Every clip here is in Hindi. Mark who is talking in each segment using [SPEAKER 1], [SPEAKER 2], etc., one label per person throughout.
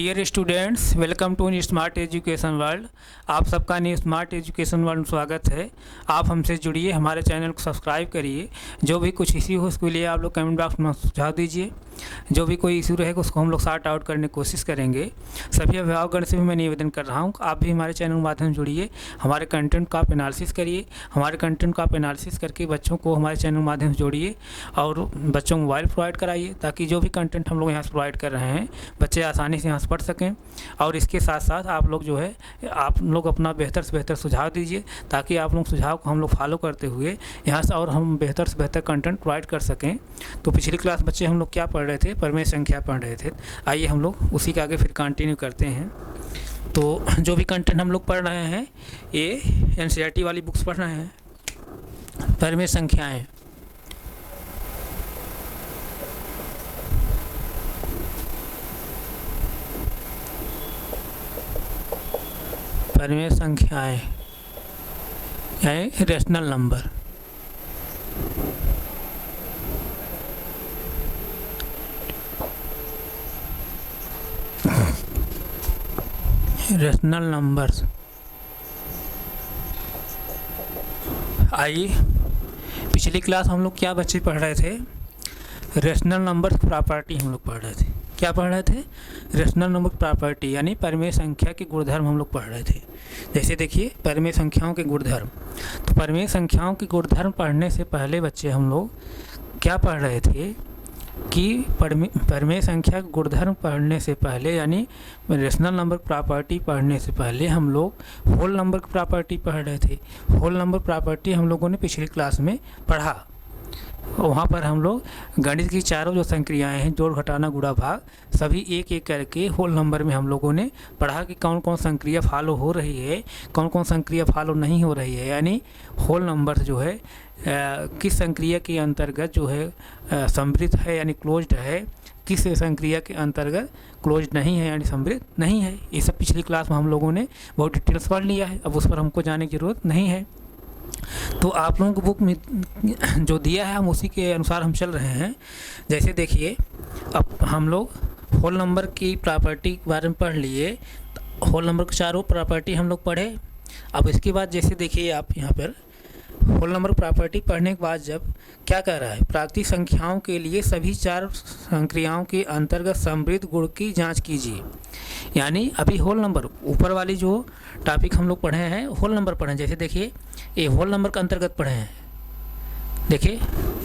[SPEAKER 1] Dear students, welcome to smart education world. आप सबका न्यू स्मार्ट एजुकेशन वर्ल्ड में स्वागत है। आप हमसे जुड़िए, हमारे चैनल को सब्सक्राइब करिए। जो भी कुछ इश्यू हो उसके लिए आप लोग कमेंट बॉक्स में सुझाव दीजिए। जो भी कोई इशू रहेगा उसको हम लोग सॉर्ट आउट करने की कोशिश करेंगे। सभी अभिभावकगण से भी मैं निवेदन कर रहा हूँ, आप भी हमारे चैनल के माध्यम से जुड़िए, हमारे कंटेंट का आप एनालिसिस करिए। हमारे कंटेंट का आप एनालिसिस करके बच्चों को हमारे चैनल के माध्यम से जोड़िए और बच्चों को मोबाइल प्रोवाइड कराइए, ताकि जो भी कंटेंट हम लोग यहाँ से प्रोवाइड कर रहे हैं बच्चे आसानी से यहाँ से पढ़ सकें। और इसके साथ साथ आप लोग जो है आप लोग अपना बेहतर से बेहतर सुझाव दीजिए, ताकि आप लोग सुझाव को हम लोग फॉलो करते हुए यहाँ से और हम बेहतर से बेहतर कंटेंट प्रोवाइड कर सकें। तो पिछली क्लास बच्चे हम लोग क्या पढ़ रहे थे, परिमेय संख्या पढ़ रहे थे। आइए हम लोग उसी के आगे फिर कंटिन्यू करते हैं। तो जो भी कंटेंट हम लोग पढ़ रहे हैं ये एनसीईआरटी वाली बुक्स पढ़ रहे हैं। परिमेय संख्याएं, परिमेय संख्याएं यानी रेशनल नंबर। Rational numbers. आइए, पिछली क्लास हम लोग क्या बच्चे पढ़ रहे थे, रेशनल नंबर प्रॉपर्टी हम लोग पढ़ रहे थे। क्या पढ़ रहे थे? रेशनल नंबर प्रॉपर्टी यानी परिमेय संख्या के गुणधर्म हम लोग पढ़ रहे थे। जैसे देखिए परिमेय संख्याओं के गुणधर्म। तो परिमेय संख्याओं के गुणधर्म पढ़ने से पहले बच्चे हम लोग क्या पढ़ रहे थे कि परिमेय संख्या के गुणधर्म पढ़ने से पहले यानी रेशनल नंबर प्रॉपर्टी पढ़ने से पहले हम लोग होल नंबर की प्रॉपर्टी पढ़ रहे थे। होल नंबर प्रॉपर्टी हम लोगों ने पिछली क्लास में पढ़ा। वहाँ पर हम लोग गणित की चारों जो संक्रियाएं हैं, जोड़ घटाना गुणा भाग, सभी एक एक करके होल नंबर में हम लोगों ने पढ़ा कि कौन कौन संक्रिया फॉलो हो रही है, कौन कौन संक्रिया फॉलो नहीं हो रही है। यानी होल नंबर जो है किस संक्रिया के अंतर्गत जो है समृद्ध है यानी क्लोज्ड है, किस संक्रिया के अंतर्गत क्लोज नहीं है यानी समृद्ध नहीं है। ये सब पिछली क्लास में हम लोगों ने बहुत डिटेल्स पढ़ लिया है, अब उस पर हमको जाने की ज़रूरत नहीं है। तो आप लोगों को बुक में जो दिया है हम उसी के अनुसार हम चल रहे हैं। जैसे देखिए अब हम लोग होल नंबर की प्रॉपर्टी के बारे में पढ़ लिए, होल नंबर की चारों प्रॉपर्टी हम लोग पढ़े। अब इसके बाद जैसे देखिए आप यहाँ पर होल नंबर प्रॉपर्टी पढ़ने के बाद जब क्या कर रहा है, प्राकृतिक संख्याओं के लिए सभी चार संक्रियाओं के अंतर्गत समृद्ध गुण की जांच कीजिए। यानी अभी होल नंबर ऊपर वाली जो टॉपिक हम लोग पढ़े हैं होल नंबर पढ़े हैं। जैसे देखिए ये होल नंबर के अंतर्गत पढ़े हैं, देखिए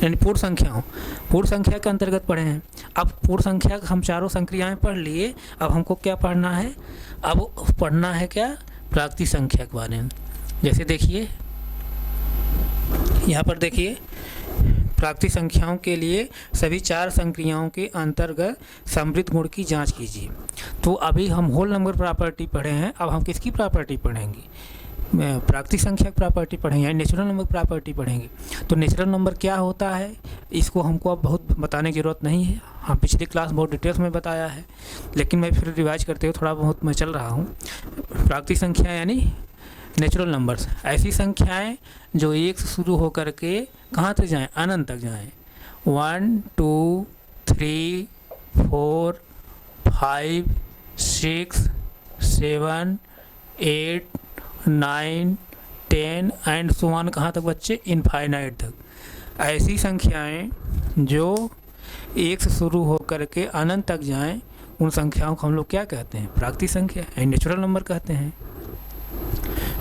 [SPEAKER 1] यानी पूर्ण संख्या के अंतर्गत पढ़े हैं। अब पूर्ण संख्या हम चारों संक्रियाएं पढ़ लिए, अब हमको क्या पढ़ना है, अब पढ़ना है क्या, प्राकृतिक संख्या के बारे में। जैसे देखिए यहाँ पर देखिए प्राकृतिक संख्याओं के लिए सभी चार संक्रियाओं के अंतर्गत समृद्ध गुण की जांच कीजिए। तो अभी हम होल नंबर प्रॉपर्टी पढ़े हैं, अब हम किसकी प्रॉपर्टी पढ़ेंगे, प्राकृतिक संख्या की प्रॉपर्टी पढ़ेंगे यानी नेचुरल नंबर प्रॉपर्टी पढ़ेंगे। तो नेचुरल नंबर क्या होता है इसको हमको अब बहुत बताने की ज़रूरत नहीं है, हम पिछली क्लास बहुत डिटेल्स में बताया है, लेकिन मैं फिर रिवाइज करते हुए थोड़ा बहुत मैं चल रहा हूँ। प्राकृतिक संख्या यानी नेचुरल नंबर्स, ऐसी संख्याएं जो एक से शुरू होकर के कहाँ तक जाएं, अनंत तक जाएं। 1 2 3 4 5 6 7 8 9 10 एंड सो ऑन, कहाँ तक बच्चे, इनफाइनाइट तक। ऐसी संख्याएं जो एक से शुरू होकर के अनंत तक जाएं, उन संख्याओं को हम लोग क्या कहते हैं, प्राकृतिक संख्या यानी नेचुरल नंबर कहते हैं।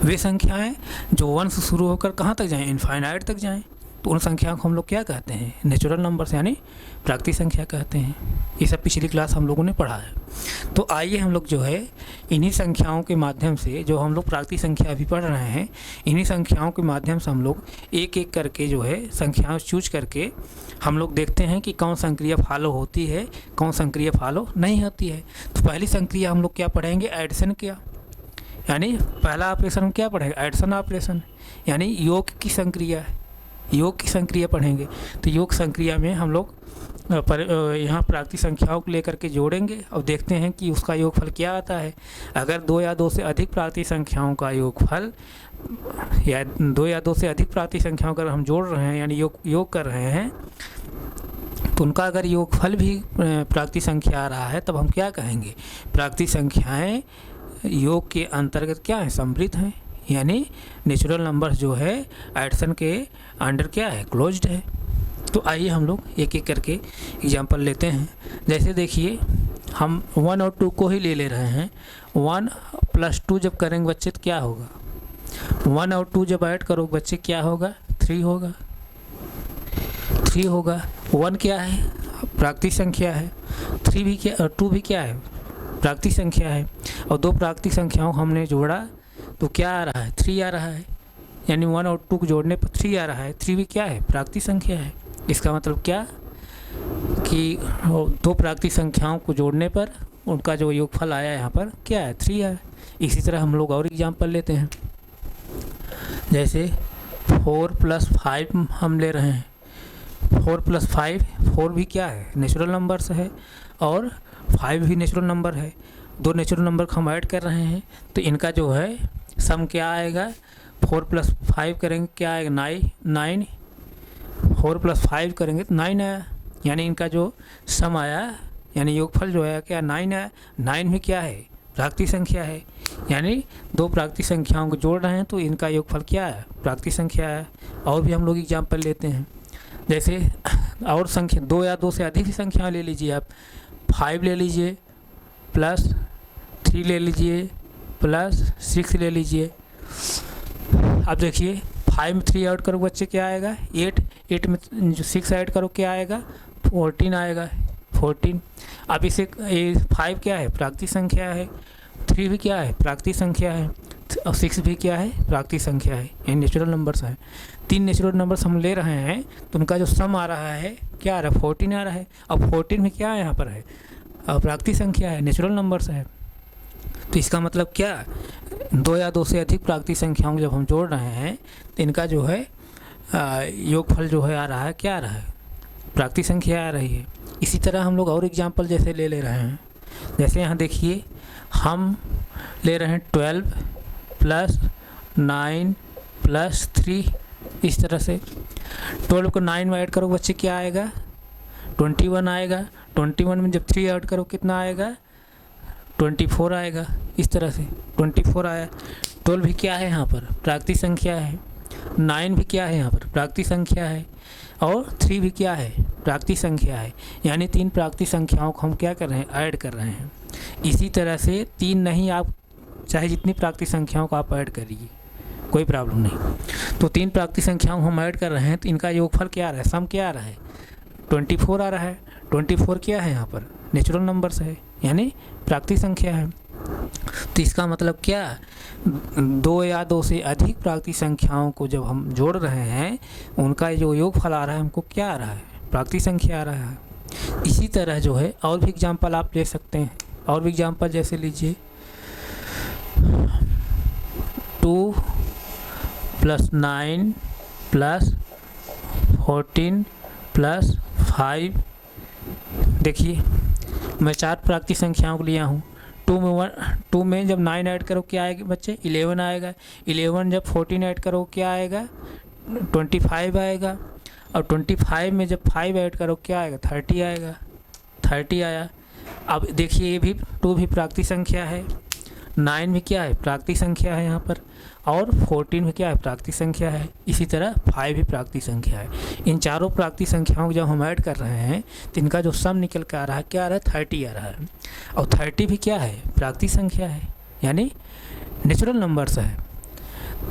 [SPEAKER 1] वे संख्याएं जो 1 से शुरू होकर कहाँ तक जाएं, इनफाइनाइट तक जाएं, तो उन संख्याओं को हम लोग क्या कहते हैं, नेचुरल नंबर्स यानी प्राकृतिक संख्या कहते हैं। ये सब पिछली क्लास हम लोगों ने पढ़ा है। तो आइए हम लोग जो है इन्हीं संख्याओं के माध्यम से, जो हम लोग प्राकृतिक संख्या अभी पढ़ रहे हैं, इन्हीं संख्याओं के माध्यम से हम लोग एक एक करके जो है संख्याएँ चूज करके हम लोग देखते हैं कि कौन संक्रिया फॉलो होती है, कौन संक्रिया फॉलो नहीं होती है। तो पहली संक्रिया हम लोग क्या पढ़ेंगे, एडिशन किया, यानी पहला ऑपरेशन क्या पढ़ेगा, एडिशन ऑपरेशन यानी योग की संक्रिया है, योग की संक्रिया पढ़ेंगे। तो योग संक्रिया में हम लोग यहाँ प्राकृतिक संख्याओं को लेकर के जोड़ेंगे और देखते हैं कि उसका योगफल क्या आता है। अगर 2 या 2 से अधिक प्राकृतिक संख्याओं का योगफल या 2 या 2 से अधिक प्राकृतिक संख्याओं का हम जोड़ रहे हैं यानी योग कर रहे हैं, तो उनका अगर योगफल भी प्राकृतिक संख्या आ रहा है तब हम क्या कहेंगे, प्राकृतिक संख्याएं योग के अंतर्गत क्या है, सम्मिलित हैं, यानी नेचुरल नंबर जो है एडिशन के अंडर क्या है, क्लोज्ड है। तो आइए हम लोग एक एक करके एग्जांपल लेते हैं। जैसे देखिए हम 1 और 2 को ही ले रहे हैं। 1 + 2 जब करेंगे बच्चे तो क्या होगा, 1 और 2 जब ऐड करोगे बच्चे क्या होगा, 3 होगा, 3 होगा। 1 क्या है, प्राकृतिक संख्या है, 3 भी क्या, 2 भी क्या है, प्राकृतिक संख्या है। और दो प्राकृतिक संख्याओं हमने जोड़ा तो क्या आ रहा है, 3 आ रहा है, यानी 1 और 2 को जोड़ने पर 3 आ रहा है। 3 भी क्या है, प्राकृतिक संख्या है। इसका मतलब क्या कि दो प्राकृतिक संख्याओं को जोड़ने पर उनका जो योगफल आया यहाँ पर क्या है, 3 है। इसी तरह हम लोग और एग्जांपल लेते हैं। जैसे 4 + 5 हम ले रहे हैं। 4 + 5, 4 भी क्या है, नेचुरल नंबर से है और 5 भी नेचुरल नंबर है। दो नेचुरल नंबर को हम ऐड कर रहे हैं तो इनका जो है सम क्या आएगा, 4 + 5 करेंगे क्या आएगा, 9। 4 + 5 करेंगे तो 9 आया, यानी इनका जो सम आया यानी योगफल जो है क्या, 9 आया। 9 भी क्या है, प्राकृतिक संख्या है, यानी दो प्राकृतिक संख्याओं को जोड़ रहे हैं तो इनका योगफल क्या है, प्राकृतिक संख्या है। और भी हम लोग एग्जाम्पल लेते हैं। जैसे और संख्या 2 या 2 से अधिक ही संख्या ले लीजिए आप। 5 ले लीजिए +3 ले लीजिए +6 ले लीजिए। अब देखिए 5 में 3 ऐड करो बच्चे क्या आएगा, 8 में जो 6 ऐड करो क्या आएगा, 14 आएगा, 14। अब इसे 5 क्या है, प्राकृतिक संख्या है, 3 भी क्या है, प्राकृतिक संख्या है और 6 भी क्या है, प्राकृतिक संख्या है, ये नेचुरल नंबर्स हैं। 3 नेचुरल नंबर्स हम ले रहे हैं तो उनका जो सम आ रहा है क्या आ रहा है, 14 आ रहा है। अब 14 में क्या है यहाँ पर है, प्राकृतिक संख्या है, नेचुरल नंबर्स है। तो इसका मतलब क्या, 2 या 2 से अधिक प्राकृतिक संख्याओं को जब हम जोड़ रहे हैं तो इनका जो है योगफल जो है आ रहा है, क्या आ रहा है, प्राकृतिक संख्या आ रही है। इसी तरह हम लोग और एग्जांपल जैसे ले रहे हैं। जैसे यहाँ देखिए हम ले रहे हैं 12 + 9 + 3, इस तरह से 12 को 9 में ऐड करो बच्चे क्या आएगा, 21 आएगा। 21 में जब 3 ऐड करो कितना आएगा, 24 आएगा। इस तरह से 24 आया। 12 भी क्या है यहाँ पर, प्राकृतिक संख्या है। 9 भी क्या है यहाँ पर, प्राकृतिक संख्या है। और 3 भी क्या है, प्राकृतिक संख्या है। यानी 3 प्राकृतिक संख्याओं को हम क्या कर रहे हैं, ऐड कर रहे हैं। इसी तरह से 3 नहीं, आप चाहे जितनी प्राकृतिक संख्याओं को आप ऐड करिए, कोई प्रॉब्लम नहीं। तो 3 प्राकृतिक संख्याओं को हम ऐड कर रहे हैं तो इनका योगफल क्या आ रहा है, सम क्या आ रहा है, 24 आ रहा है। 24 क्या है यहाँ पर, नेचुरल नंबर्स है, यानी प्राकृतिक संख्या है। तो इसका मतलब क्या, 2 या 2 से अधिक प्राकृतिक संख्याओं को जब हम जोड़ रहे हैं उनका जो योगफल आ रहा है हमको क्या आ रहा है, प्राकृतिक संख्या आ रहा है। इसी तरह जो है और भी एग्जांपल आप ले सकते हैं। और भी एग्जांपल जैसे लीजिए 2 + 9 + 14 + 5। देखिए मैं 4 प्राकृतिक संख्याओं को लिया हूँ। 2 में जब 9 ऐड करो क्या आएगा बच्चे, 11 आएगा। 11 जब 14 ऐड करो क्या आएगा, 25 आएगा। और 25 में जब 5 ऐड करो क्या आएगा, 30 आएगा, 30 आया। अब देखिए ये भी 2 भी प्राकृतिक संख्या है, 9 भी क्या है, प्राकृतिक संख्या है यहाँ पर, और 14 भी क्या है, प्राकृतिक संख्या है। इसी तरह 5 भी प्राकृतिक संख्या है। इन चारों प्राकृतिक संख्याओं को जब हम ऐड कर रहे हैं तो इनका जो सम निकल कर आ रहा है क्या आ रहा है, 30 आ रहा है। और 30 भी क्या है, प्राकृतिक संख्या है, यानी नेचुरल नंबर्स है।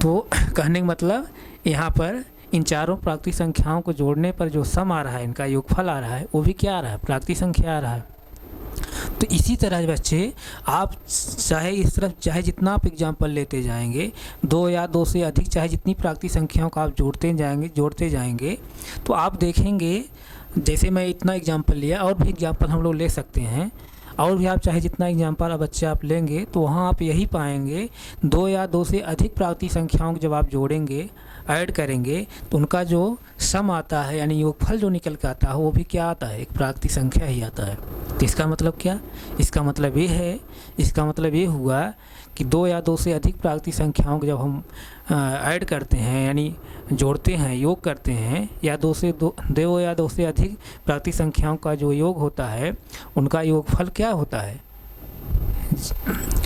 [SPEAKER 1] तो कहने का मतलब यहाँ पर इन चारों प्राकृतिक संख्याओं को जोड़ने पर जो सम आ रहा है, इनका योगफल आ रहा है, वो भी क्या आ रहा है, प्राकृतिक संख्या आ रहा है। तो इसी तरह बच्चे आप चाहे इस तरफ चाहे जितना आप एग्जाम्पल लेते जाएंगे, 2 या 2 से अधिक चाहे जितनी प्राकृतिक संख्याओं को आप जोड़ते जाएंगे तो आप देखेंगे, जैसे मैं इतना एग्जाम्पल लिया और भी एग्जाम्पल हम लोग ले सकते हैं। और भी आप चाहे जितना एग्जाम्पल बच्चे आप लेंगे तो वहाँ आप यही पाएंगे, 2 या 2 से अधिक प्राकृतिक संख्याओं को जब आप जोड़ेंगे, ऐड करेंगे तो उनका जो सम आता है यानी योगफल जो निकल के आता है वो भी क्या आता है, एक प्राकृतिक संख्या ही आता है। तो इसका मतलब क्या, इसका मतलब ये है, इसका मतलब ये हुआ कि दो या दो से अधिक प्राकृतिक संख्याओं को जब हम ऐड करते हैं यानी जोड़ते हैं, योग करते हैं, या दो या दो से अधिक प्राकृतिक संख्याओं का जो योग होता है उनका योगफल क्या होता है?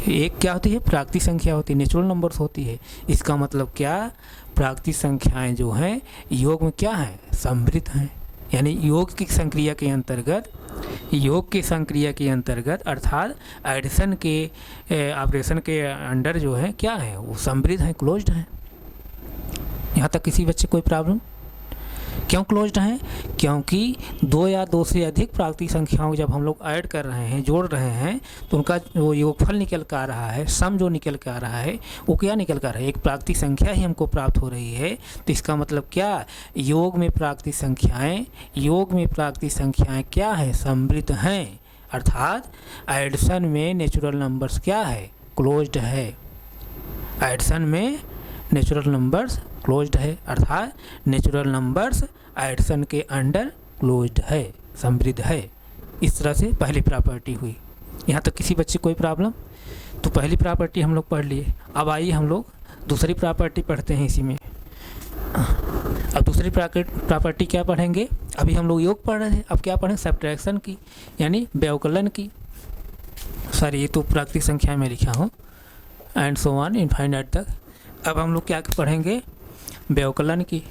[SPEAKER 1] एक क्या होती है? प्राकृतिक संख्या होती है, नेचुरल नंबर्स होती है। इसका मतलब क्या? प्राकृतिक संख्याएं जो हैं योग में क्या हैं? समृद्ध हैं। यानी योग की संक्रिया के अंतर्गत अर्थात एडिशन के ऑपरेशन के अंडर जो है क्या है? वो समृद्ध हैं, क्लोज्ड हैं। यहाँ तक किसी बच्चे कोई प्रॉब्लम? क्यों क्लोज्ड हैं? क्योंकि दो या दो से अधिक प्राकृतिक संख्याओं जब हम लोग ऐड कर रहे हैं, जोड़ रहे हैं, तो उनका जो योगफल निकल कर आ रहा है, सम जो निकल कर आ रहा है, वो क्या निकल कर आ रहा है? एक प्राकृतिक संख्या ही हमको प्राप्त हो रही है। तो इसका मतलब क्या? योग में प्राकृतिक संख्याएं क्या है? समृद्ध हैं। अर्थात एडिशन में नेचुरल नंबर्स क्या है? क्लोज्ड है। एडिशन में नेचुरल नंबर्स क्लोज्ड है, अर्थात नेचुरल नंबर्स एडिशन के अंडर क्लोज्ड है, समृद्ध है। इस तरह से पहली प्रॉपर्टी हुई। यहाँ तक किसी बच्चे कोई प्रॉब्लम? तो पहली प्रॉपर्टी हम लोग पढ़ लिए। अब आइए हम लोग दूसरी प्रॉपर्टी पढ़ते हैं इसी में। अब दूसरी प्रॉपर्टी क्या पढ़ेंगे? अभी हम लोग योग पढ़ रहे थे, अब क्या पढ़ेंगे? सब्ट्रैक्शन की, यानी व्यवकलन की। सॉरी, ये तो प्राकृतिक संख्या में लिखा हूँ, एंड सो ऑन इनफाइनाइट तक। अब हम लोग क्या पढ़ेंगे? व्यवकलन की।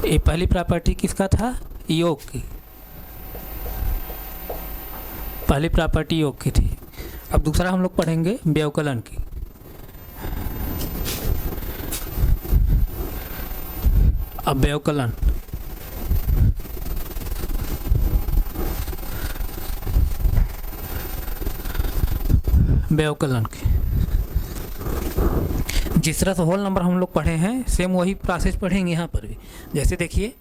[SPEAKER 1] ये पहली प्रॉपर्टी किसका था? योग की। पहली प्रॉपर्टी योग की थी। अब दूसरा हम लोग पढ़ेंगे व्यवकलन की। अब व्यवकलन की जिस तरह से होल नंबर हम लोग पढ़े हैं, सेम वही प्रोसेस पढ़ेंगे यहाँ पर भी। जैसे देखिए,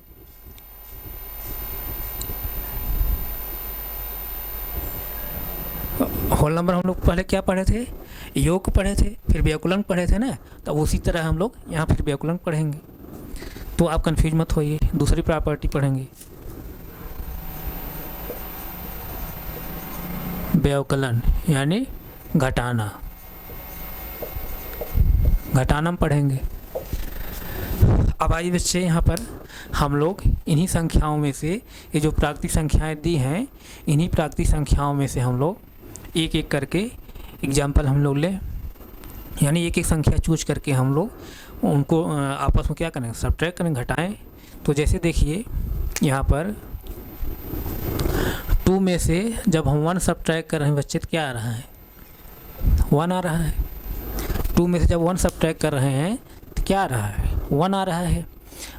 [SPEAKER 1] होल नंबर हम लोग पहले क्या पढ़े थे? योग पढ़े थे, फिर व्यवकलन पढ़े थे ना। तो उसी तरह हम लोग यहाँ फिर व्यवकलन पढ़ेंगे, तो आप कंफ्यूज मत होइए। दूसरी प्रॉपर्टी पढ़ेंगे व्यवकलन, यानी घटाना। घटानम पढ़ेंगे। अब आइए बच्चे, यहाँ पर हम लोग इन्हीं संख्याओं में से, ये जो प्राकृतिक संख्याएं दी हैं, इन्हीं प्राकृतिक संख्याओं में से हम लोग एक एक करके एग्जाम्पल हम लोग लें, यानी एक एक संख्या चूज करके हम लोग उनको आपस में क्या करेंगे? सब्ट्रैक्ट करेंगे, घटाएं। तो जैसे देखिए यहाँ पर 2 में से जब हम 1 सब्ट्रैक्ट कर रहे हैं बच्चे, तो क्या आ रहा है? 1 आ रहा है। 2 में से जब 1 सब्ट्रैक्ट कर रहे हैं तो क्या आ रहा है? 1 आ रहा है।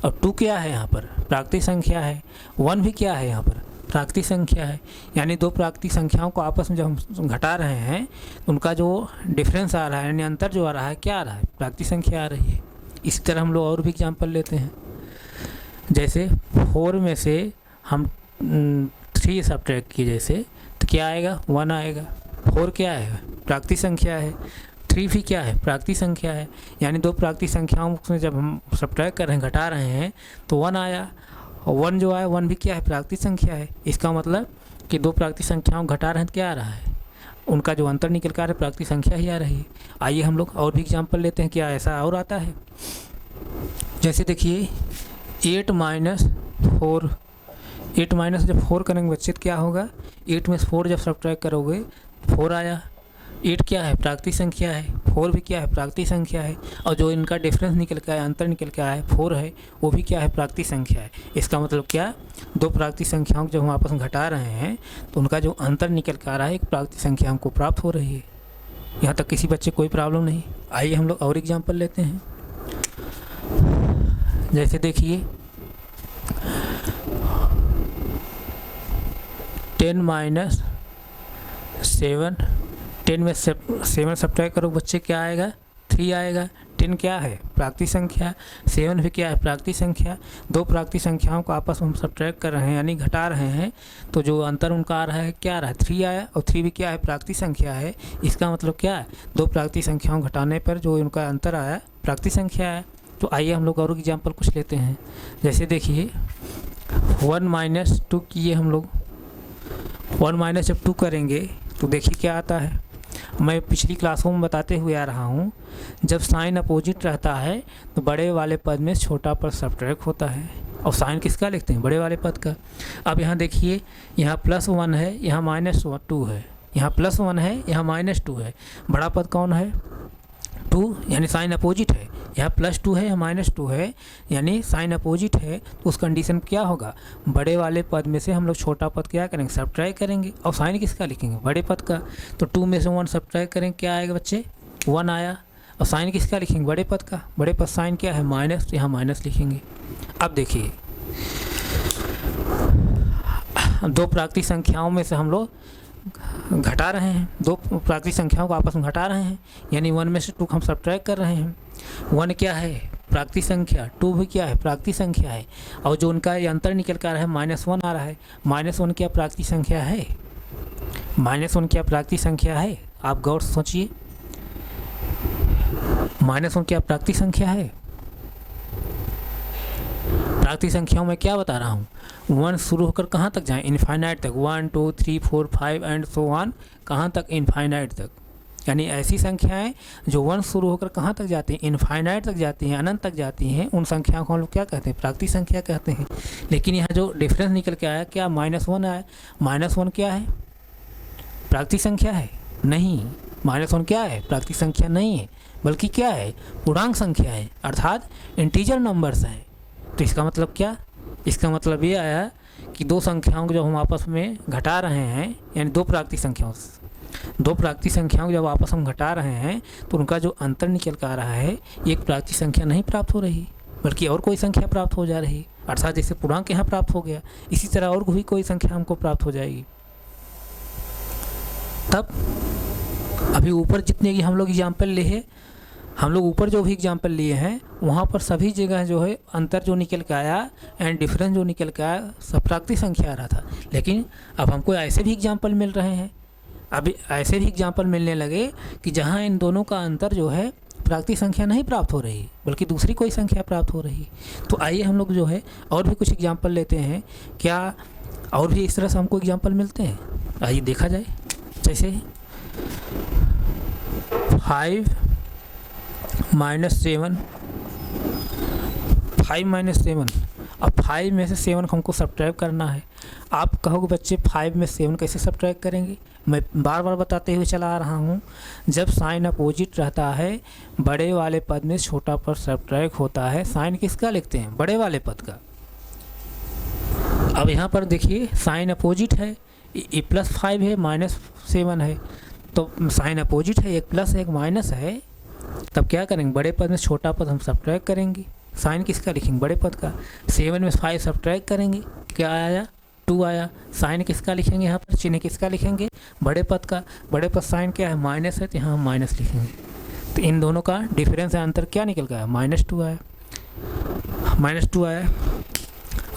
[SPEAKER 1] और 2 क्या है यहाँ पर? प्राकृतिक संख्या है। 1 भी क्या है यहाँ पर? प्राकृतिक संख्या है। यानी दो प्राकृतिक संख्याओं को आपस में जब हम घटा रहे हैं, उनका जो डिफरेंस आ रहा है, यानी अंतर जो आ रहा है, क्या आ रहा है? प्राकृतिक संख्या आ रही है। इसी तरह हम लोग और भी एग्जाम्पल लेते हैं। जैसे 4 में से हम 3 सब्ट्रैक्ट किए जैसे, तो क्या आएगा? 1 आएगा। 4 क्या है? प्राकृतिक संख्या है। 3 भी क्या है? प्राकृतिक संख्या है। यानी दो प्राकृतिक संख्याओं में जब हम सब्ट्रैक्ट कर रहे हैं, घटा रहे हैं, तो 1 आया। और 1 जो आया, 1 भी क्या है? प्राकृतिक संख्या है। इसका मतलब कि दो प्राकृतिक संख्याओं घटा रहे हैं तो क्या आ रहा है? उनका जो अंतर निकल कर आ रहा है, प्राकृतिक संख्या ही आ रही है। आइए हम लोग और भी एग्जाम्पल लेते हैं। क्या ऐसा और आता है? जैसे देखिए 8 माइनस जब 4 करेंगे बच्चे तो क्या होगा? 8 में से 4 जब सब्ट्रैक्ट करोगे, 4 आया। 8 क्या है? प्राकृतिक संख्या है। 4 भी क्या है? प्राकृतिक संख्या है। और जो इनका डिफरेंस निकल के आया, अंतर निकल के आया 4 है, वो भी क्या है? प्राकृतिक संख्या है। इसका मतलब क्या? दो प्राकृतिक संख्याओं को जब हम आपस में घटा रहे हैं, तो उनका जो अंतर निकल के आ रहा है, एक प्राकृतिक संख्या हमको प्राप्त हो रही है। यहाँ तक किसी बच्चे कोई प्रॉब्लम नहीं। आइए हम लोग और एग्जाम्पल लेते हैं। जैसे देखिए 10 माइनस 7, 10 में 7 सब्ट्रैक्ट करो बच्चे, क्या आएगा? 3 आएगा। 10 क्या है? प्राकृतिक संख्या। 7 भी क्या है? प्राकृतिक संख्या। दो प्राकृतिक संख्याओं को आपस में हम सब्ट्रैक्ट कर रहे हैं, यानी घटा रहे हैं, तो जो अंतर उनका आ रहा है, क्या आ रहा है? 3 आया। और 3 भी क्या है? प्राकृतिक संख्या है। इसका मतलब क्या है? दो प्राकृतिक संख्याओं घटाने पर जो उनका अंतर आया, प्राकृतिक संख्या है। तो आइए हम लोग और एग्जाम्पल कुछ लेते हैं। जैसे देखिए 1 माइनस 2 किए हम लोग। 1 माइनस जब 2 करेंगे तो देखिए क्या आता है? मैं पिछली क्लासों में बताते हुए आ रहा हूँ, जब साइन अपोजिट रहता है तो बड़े वाले पद में छोटा पद सब्ट्रैक्ट होता है। और साइन किसका लिखते हैं? बड़े वाले पद का। अब यहाँ देखिए, यहाँ +1 है, यहाँ -2 है, यहाँ +1 है, यहाँ -2 है। बड़ा पद कौन है? 2, यानी साइन अपोजिट है। यहाँ +2 है, यहाँ -2 है, यानी साइन अपोजिट है। तो उस कंडीशन क्या होगा? बड़े वाले पद में से हम लोग छोटा पद क्या करेंगे? सब्ट्रैक्ट करेंगे। और साइन किसका लिखेंगे? बड़े पद का। तो 2 में से 1 सब्ट्रैक्ट करेंगे, क्या आएगा बच्चे? 1 आया। और साइन किसका लिखेंगे? बड़े पद का। बड़े पद साइन क्या है? माइनस, तो यहाँ माइनस लिखेंगे। अब देखिए, 2 प्राकृतिक संख्याओं में से हम लोग घटा रहे हैं, 2 प्राकृतिक संख्याओं को आपस में घटा रहे हैं, यानी 1 में से 2 हम सब्ट्रैक्ट कर रहे हैं। 1 क्या है? प्राकृतिक संख्या। 2 भी क्या है? प्राकृतिक संख्या है। और जो उनका ये अंतर निकल कर आ रहा है, -1 आ रहा है। -1 क्या प्राकृतिक संख्या है? -1 क्या प्राकृतिक संख्या है? आप गौर से सोचिए, -1 क्या प्राकृतिक संख्या है? प्राकृतिक संख्याओं में क्या बता रहा हूँ, 1 शुरू होकर कहाँ तक जाएँ? इनफाइनाइट तक। 1 2 3 4 5 एंड सो ऑन, कहाँ तक? इनफाइनाइट तक। यानी ऐसी संख्याएं जो 1 शुरू होकर कहाँ तक जाती हैं? इनफाइनाइट तक जाती हैं, अनंत तक जाती हैं। उन संख्याओं को हम लोग क्या कहते हैं? प्राकृतिक संख्या कहते हैं। लेकिन यहाँ जो डिफरेंस निकल के आया, क्या -1 आया? -1 क्या है? प्राकृतिक संख्या है? नहीं। -1 क्या है? प्राकृतिक संख्या नहीं है, बल्कि क्या है? पूर्णांक संख्या है, अर्थात इंटीजर नंबर्स हैं। तो इसका मतलब क्या? इसका मतलब ये आया कि 2 संख्याओं को जब हम आपस में घटा रहे हैं, यानी 2 प्राकृतिक संख्याओं को जब आपस में घटा रहे हैं, तो उनका जो अंतर निकल कर आ रहा है, एक प्राकृतिक संख्या नहीं प्राप्त हो रही, बल्कि और कोई संख्या प्राप्त हो जा रही। अर्थात जैसे पूर्णांक यहाँ प्राप्त हो गया, इसी तरह और भी कोई संख्या हमको प्राप्त हो जाएगी। तब अभी ऊपर जितने की हम लोग एग्जाम्पल लिए, हम लोग ऊपर जो भी एग्जाम्पल लिए हैं, वहाँ पर सभी जगह जो है अंतर जो निकल के आया एंड डिफरेंस जो निकल के आया, सब प्राकृतिक संख्या आ रहा था। लेकिन अब हमको ऐसे भी एग्जाम्पल मिल रहे हैं, अभी ऐसे भी एग्जाम्पल मिलने लगे कि जहाँ इन दोनों का अंतर जो है प्राकृतिक संख्या नहीं प्राप्त हो रही, बल्कि दूसरी कोई संख्या प्राप्त हो रही। तो आइए हम लोग जो है और भी कुछ एग्जाम्पल लेते हैं। क्या और भी इस तरह से हमको एग्जाम्पल मिलते हैं? आइए देखा जाए। जैसे 5 - 7, अब 5 में से 7 को हमको सब्ट्रैक्ट करना है। आप कहोगे बच्चे 5 में 7 कैसे सब्ट्रैक्ट करेंगे? मैं बार बार बताते हुए चला आ रहा हूँ, जब साइन अपोजिट रहता है, बड़े वाले पद में छोटा पद सब्ट्रैक्ट होता है। साइन किसका लिखते हैं? बड़े वाले पद का। अब यहाँ पर देखिए, साइन अपोजिट है, ये +5 है, -7 है, तो साइन अपोजिट है, एक प्लस है एक माइनस है। तब क्या करेंगे? बड़े पद में छोटा पद हम सब्ट्रैक्ट करेंगे। साइन किसका लिखेंगे? बड़े पद का। 7 में 5 सब्ट्रैक्ट करेंगे, क्या आया? 2 आया। साइन किसका लिखेंगे? यहाँ पर चिन्ह किसका लिखेंगे? बड़े पद का। बड़े पद साइन क्या है? माइनस है, तो यहाँ हम माइनस लिखेंगे। तो इन दोनों का डिफरेंस है, अंतर क्या निकल गया? -2 आया। -2 आया।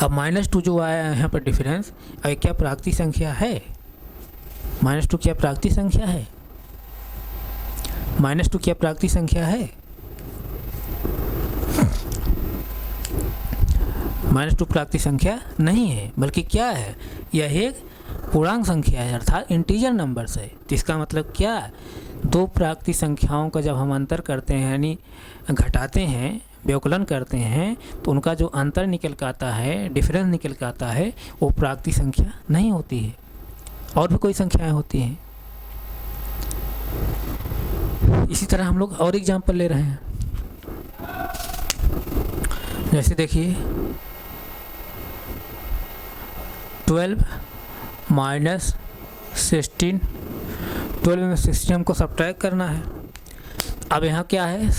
[SPEAKER 1] अब -2 जो आया है यहाँ पर डिफरेंस, अब क्या प्राकृतिक संख्या है? -2 क्या प्राकृतिक संख्या है? -2 क्या प्राकृतिक संख्या है? -2 प्राकृतिक संख्या नहीं है, बल्कि क्या है? यह एक पूर्णांक संख्या है, अर्थात इंटीजर नंबर्स है। तो इसका मतलब क्या? 2 प्राकृतिक संख्याओं का जब हम अंतर करते हैं, यानी घटाते हैं, व्यवकलन करते हैं, तो उनका जो अंतर निकल के आता है, डिफरेंस निकल के आता है, वो प्राकृतिक संख्या नहीं होती है, और भी कोई संख्याएं होती हैं। इसी तरह हम लोग और एग्जाम्पल ले रहे हैं। जैसे देखिए 12 - 16, 12 में 16 हमको सब्ट्रैक्ट करना है। अब यहाँ क्या है?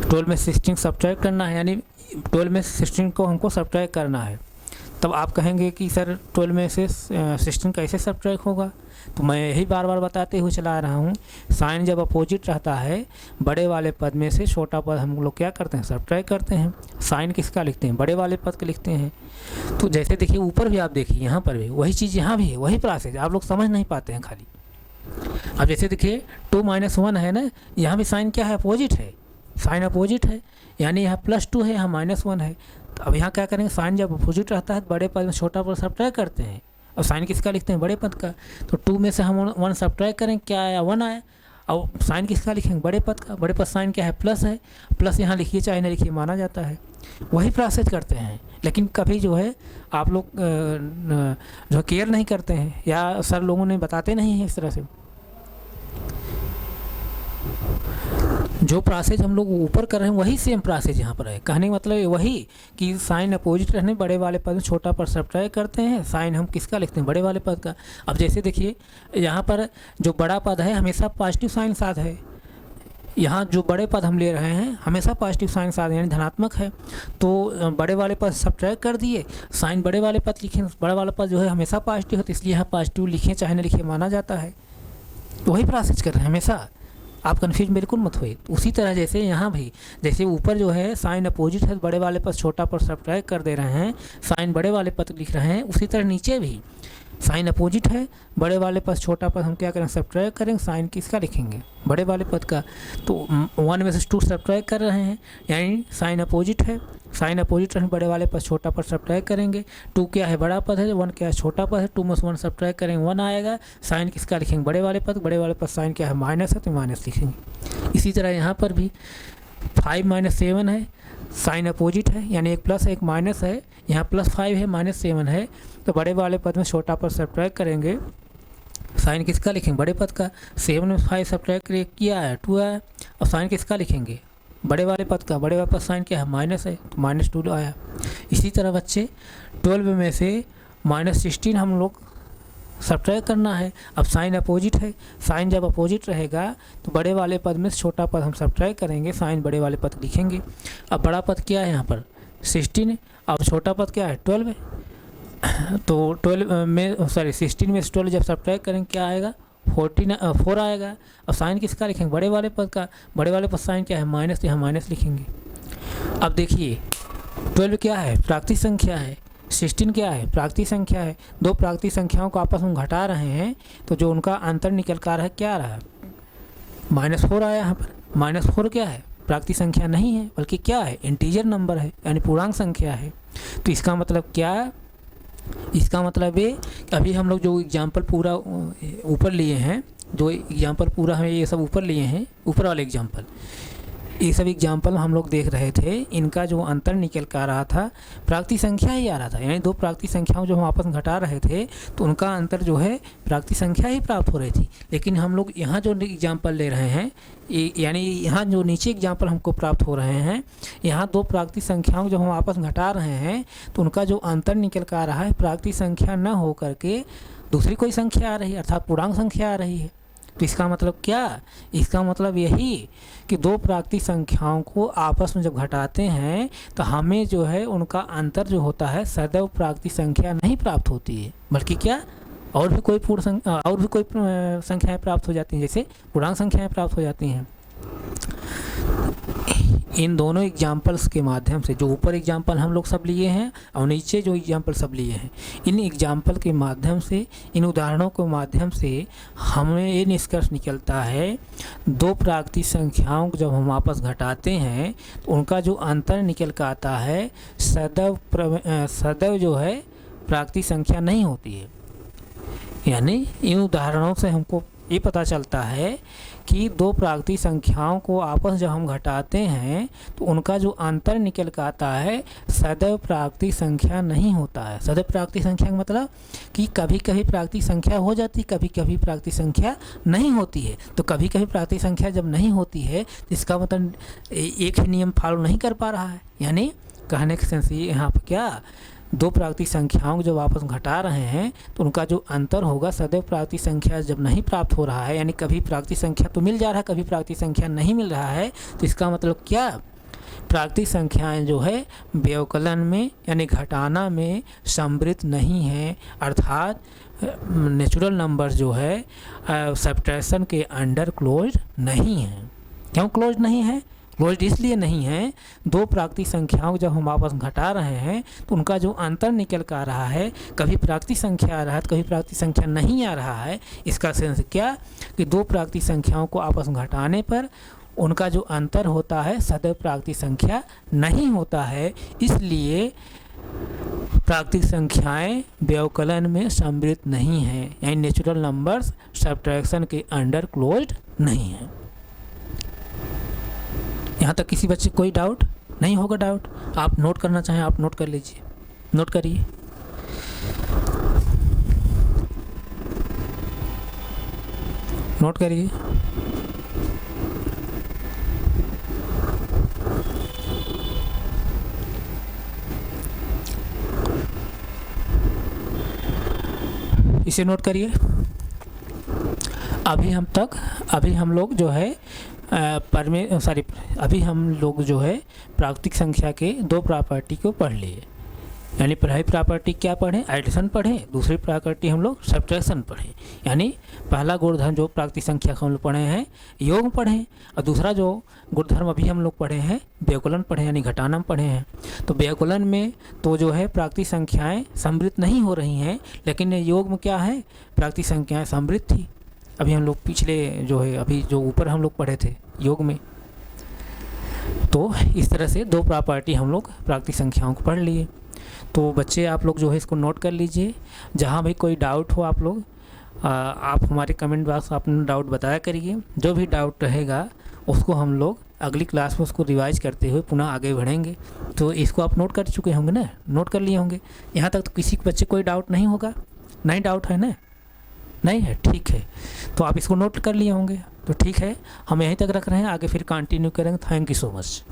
[SPEAKER 1] 12 में 16 सब्ट्रैक्ट करना है, यानी 12 में 16 को हमको सब्ट्रैक्ट करना है। तब आप कहेंगे कि सर 12 में से 16 कैसे सब्ट्रैक्ट होगा? तो मैं यही बार बार बताते हुए चला रहा हूँ, साइन जब अपोजिट रहता है, बड़े वाले पद में से छोटा पद हम लोग क्या करते हैं? सब्ट्रैक्ट करते हैं। साइन किसका लिखते हैं? बड़े वाले पद का लिखते हैं। तो जैसे देखिए ऊपर भी आप देखिए, यहाँ पर भी वही चीज़, यहाँ भी है वही प्रोसेस, आप लोग समझ नहीं पाते हैं खाली। अब जैसे देखिए 2 - 1 है ना, यहाँ भी साइन क्या है? अपोजिट है, साइन अपोजिट है, यानी यहाँ +2 है, यहाँ -1 है। तो अब यहाँ क्या करेंगे? साइन जब अपोजिट रहता है, बड़े पद में छोटा पद सब्ट्रैक्ट करते हैं, और साइन किसका लिखते हैं, बड़े पद का। तो 2 में से हम 1 सब्ट्रैक्ट करें, क्या आया, 1 आया। और साइन किसका लिखेंगे, बड़े पद का। बड़े पद साइन क्या है, प्लस है। प्लस यहाँ लिखिए चाहे ना लिखिए, माना जाता है। वही प्रोसेस करते हैं, लेकिन कभी जो है आप लोग जो केयर नहीं करते हैं या सर लोगों ने बताते नहीं हैं इस तरह से। जो प्रोसेस हम लोग ऊपर कर रहे हैं वही सेम प्रोसेस यहाँ पर है। कहने का मतलब वही कि साइन अपोजिट रहने बड़े वाले पद में छोटा पद सब्ट्रैक्ट करते हैं, साइन हम किसका लिखते हैं, बड़े वाले पद का। अब जैसे देखिए यहाँ पर जो बड़ा पद है हमेशा पॉजिटिव साइन साथ है, यहाँ जो बड़े पद हम ले रहे हैं हमेशा पॉजिटिव साइन साथ यानी धनात्मक है। तो बड़े वाले पद सब्ट्रैक्ट कर दिए, साइन बड़े वाले पद लिखें, बड़ा वाला पद जो है हमेशा पॉजिटिव है, तो इसलिए यहाँ पॉजिटिव लिखें चाहे ना लिखिए, माना जाता है। तो वही प्रोसेस कर रहे हैं हमेशा, आप कन्फ्यूज बिल्कुल मत होइए। उसी तरह जैसे यहाँ भी, जैसे ऊपर जो है साइन अपोजिट है, बड़े वाले पद छोटा पद सब्ट्रैक्ट कर दे रहे हैं, साइन बड़े वाले पद लिख रहे हैं, उसी तरह नीचे भी साइन अपोजिट है, बड़े वाले पद छोटा पद हम क्या करें, सब्ट्रैक्ट करेंगे, साइन किसका लिखेंगे, बड़े वाले पद का। तो 1 में से 2 सब्ट्रैक्ट कर रहे हैं, यानी साइन अपोजिट है, साइन अपोजिट रहने बड़े वाले पद छोटा पद सब्ट्रैक्ट करेंगे। 2 क्या है, बड़ा पद है, 1 क्या है, छोटा पद है। 2 में से 1 सब्ट्रैक्ट करेंगे, 1 आएगा। साइन किसका लिखेंगे, बड़े वाले पद, बड़े वाले पद साइन क्या है, माइनस है, तो माइनस लिखेंगे। इसी तरह यहाँ पर भी 5 - 7 है, साइन अपोजिट है, यानी एक प्लस है एक माइनस है, यहाँ +5 है -7 है, तो बड़े वाले पद में छोटा पद सब्ट्रैक्ट करेंगे, साइन किसका लिखेंगे, बड़े पद का। 7 में 5 सब्ट्रैक्ट किया है, 2 आया, और साइन किसका लिखेंगे, बड़े वाले पद का। बड़े वाले पद साइन क्या है, माइनस है, तो -2 आया। इसी तरह बच्चे 12 में से -16 हम लोग सब्ट्रैक्ट करना है। अब साइन अपोजिट है, साइन जब अपोजिट रहेगा तो बड़े वाले पद में छोटा पद हम सब्ट्रैक्ट करेंगे, साइन बड़े वाले पद लिखेंगे। अब बड़ा पद क्या है यहाँ पर 16 है, अब छोटा पद क्या है 12 है। तो 16 में से 12 जब सब्ट्रैक्ट करेंगे क्या आएगा, 4 आएगा। और साइन किसका लिखेंगे, बड़े वाले पद का। बड़े वाले पद साइन क्या है, माइनस, यहाँ माइनस लिखेंगे। अब देखिए 12 क्या है, प्राकृतिक संख्या है, 16 क्या है, प्राकृतिक संख्या है। दो प्राकृतिक संख्याओं को आपस में घटा रहे हैं, तो जो उनका अंतर निकल कर आ रहा है क्या आ रहा है, -4 आया यहाँ पर। -4 क्या है, प्राकृतिक संख्या नहीं है, बल्कि क्या है, इंटीजर नंबर है, यानी पूर्णांक संख्या है। तो इसका मतलब क्या है, इसका मतलब ये अभी हम लोग जो एग्जाम्पल पूरा ऊपर लिए हैं, जो एग्जाम्पल पूरा हमें ये सब ऊपर लिए हैं, ऊपर वाले एग्जाम्पल, ये सब एग्जाम्पल हम लोग देख रहे थे, इनका जो अंतर निकल कर आ रहा था प्राकृतिक संख्या ही आ रहा था। यानी दो प्राकृतिक संख्याओं जो हम आपस में घटा रहे थे तो उनका अंतर जो है प्राकृतिक संख्या ही प्राप्त हो रही थी। लेकिन हम लोग यहाँ जो एग्जाम्पल ले रहे हैं, यानी यहाँ जो नीचे एग्जाम्पल हमको प्राप्त हो रहे हैं, यहाँ दो प्राकृतिक संख्याओं जो हम आपस में घटा रहे हैं तो उनका जो अंतर निकल कर आ रहा है प्राकृतिक संख्या न हो करके दूसरी कोई संख्या आ रही है, अर्थात पूर्णांक संख्या आ रही है। तो इसका मतलब क्या, इसका मतलब यही कि दो प्राकृतिक संख्याओं को आपस में जब घटाते हैं तो हमें जो है उनका अंतर जो होता है सदैव प्राकृतिक संख्या नहीं प्राप्त होती है, बल्कि क्या और भी कोई संख्याएं प्राप्त हो जाती हैं, जैसे पूर्णांक संख्याएं प्राप्त हो जाती हैं। इन दोनों एग्जाम्पल्स के माध्यम से, जो ऊपर एग्जाम्पल हम लोग सब लिए हैं और नीचे जो एग्जाम्पल सब लिए हैं, इन एग्जाम्पल के माध्यम से, इन उदाहरणों के माध्यम से हमें ये निष्कर्ष निकलता है दो प्राकृतिक संख्याओं को जब हम आपस घटाते हैं तो उनका जो अंतर निकल कर आता है सदैव जो है प्राकृतिक संख्या नहीं होती है। यानी इन उदाहरणों से हमको ये पता चलता है कि दो प्राकृतिक संख्याओं को आपस जब हम घटाते हैं तो उनका जो अंतर निकल कर आता है सदैव प्राकृतिक संख्या नहीं होता है। सदैव प्राकृतिक संख्या का मतलब कि कभी कभी प्राकृतिक संख्या हो जाती, कभी कभी प्राकृतिक संख्या नहीं होती है। तो कभी कभी प्राकृतिक संख्या जब नहीं होती है तो इसका मतलब एक ही नियम फॉलो नहीं कर पा रहा है। यानी कहने के सेंस ये यहाँ पर क्या, दो प्राकृतिक संख्याओं को जब आपस में घटा रहे हैं तो उनका जो अंतर होगा सदैव प्राकृतिक संख्या जब नहीं प्राप्त हो रहा है, यानी कभी प्राकृतिक संख्या तो मिल जा रहा है, कभी प्राकृतिक संख्या नहीं मिल रहा है, तो इसका मतलब क्या, प्राकृतिक संख्याएं जो है व्यवकलन में यानी घटाना में समृद्ध नहीं है, अर्थात नेचुरल नंबर जो है सब्ट्रैक्शन के अंडर क्लोज नहीं है। क्यों क्लोज नहीं है, क्लोज इसलिए नहीं है, दो प्राकृतिक संख्याओं जब हम आपस में घटा रहे हैं तो उनका जो अंतर निकल कर आ रहा है, कभी प्राकृतिक संख्या आ रहा है तो कभी प्राकृतिक संख्या नहीं आ रहा है। इसका सेंस क्या कि दो प्राकृतिक संख्याओं को आपस में घटाने पर उनका जो अंतर होता है सदैव प्राकृतिक संख्या नहीं होता है। इसलिए प्राकृतिक संख्याएं व्यवकलन में सम्मिलित नहीं हैं, यानी नेचुरल नंबर्स सब्ट्रैक्शन के अंडर क्लोज्ड नहीं हैं। यहाँ तक किसी बच्चे कोई डाउट नहीं होगा? डाउट आप नोट करना चाहें आप नोट कर लीजिए, नोट करिए। नोट करिए। इसे नोट करिए। अभी हम लोग जो है अभी हम लोग जो है प्राकृतिक संख्या के दो प्रॉपर्टी को पढ़ लिए, यानी पहली प्रॉपर्टी क्या पढ़ें? एडिशन पढ़ें। दूसरी प्रॉपर्टी हम लोग सब्ट्रैक्शन पढ़ें। यानी पहला गुणधर्म जो प्राकृतिक संख्या का हम लोग पढ़े हैं योग पढ़ें, और दूसरा जो गुणधर्म अभी हम लोग पढ़े हैं व्यवकलन पढ़े, यानी घटाना पढ़े हैं। तो व्यवकलन में तो जो है प्राकृतिक संख्याएं सम्मिलित नहीं हो रही हैं, लेकिन योग में क्या है? प्राकृतिक संख्याएं सम्मिलित थी। अभी हम लोग पिछले जो है अभी जो ऊपर हम लोग पढ़े थे योग में। तो इस तरह से दो प्रॉपर्टी हम लोग प्राकृतिक संख्याओं को पढ़ लिए। तो बच्चे आप लोग जो है इसको नोट कर लीजिए। जहाँ भी कोई डाउट हो आप लोग आप हमारे कमेंट बॉक्स अपना डाउट बताया करिए। जो भी डाउट रहेगा उसको हम लोग अगली क्लास में उसको रिवाइज करते हुए पुनः आगे बढ़ेंगे। तो इसको आप नोट कर चुके होंगे ना, नोट कर लिए होंगे। यहाँ तक तो किसी बच्चे कोई डाउट नहीं होगा? नहीं डाउट है ना? नहीं है, ठीक है। तो आप इसको नोट कर लिए होंगे। तो ठीक है, हम यहीं तक रख रहे हैं, आगे फिर कंटिन्यू करेंगे। Thank you so much.